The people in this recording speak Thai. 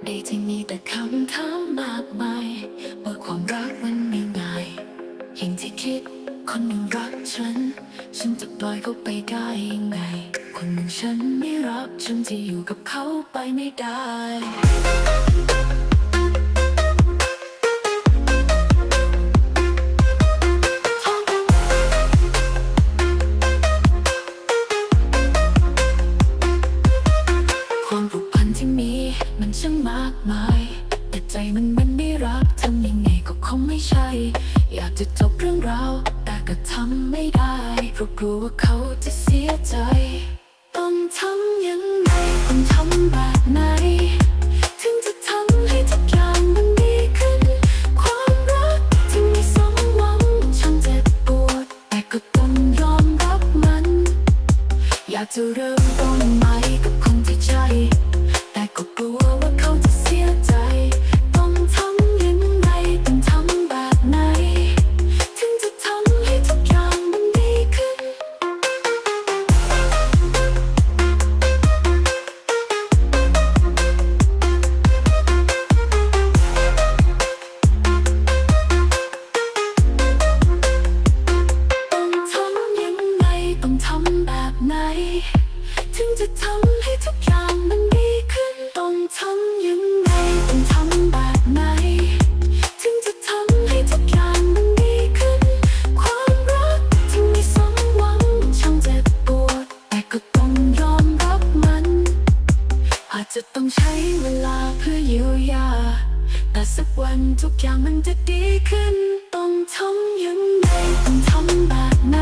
ในที่มีแต่คำถามมากมายว่าความรักมันไม่ง่ายอย่างที่คิดคนหนึ่งรักฉันจะปล่อยเขาไปได้ยังไงคนหนึ่งฉันไม่รักฉันจะอยู่กับเขาไปไม่ได้ความผูกพันที่มีมันช่างมากมายแต่ใจมันไม่รักทำยังไงก็คงไม่ใช่อยากจะจบเรื่องราวแต่ก็ทำไม่ได้เพราะกลัวว่าเขาจะเสียใจต้องทำยังไงต้องทำแบบไหนถึงจะทำให้ทุกอย่างมันดีขึ้นความรักที่ไม่สมหวังช่างเจ็บปวดแต่ก็ต้องยอมรับมันอยากจะเริ่มต้นใหม่กับคนที่ใช่แต่ก็กลัวว่าเขาจะเสียใจต้องทำยังไงต้องทำแบบไหนถึงจะทำให้ทุกอย่างมันดีขึ้นต้องทำยังไงต้องทำแบบไหนถึงจะทำให้ทุกอย่างมันดีขึ้นต้องทำยังไงต้องทำแบบไหนถึงจะทำให้ทุกอย่างมันดีขึ้นความรักที่ไม่สมหวังช่างเจ็บปวดแต่ก็ต้องยอมรับมันอาจจะต้องใช้เวลาเพื่อเยียวยาแต่สักวันทุกอย่างมันจะดีขึ้นต้องทำยังไงต้องทำแบบไหน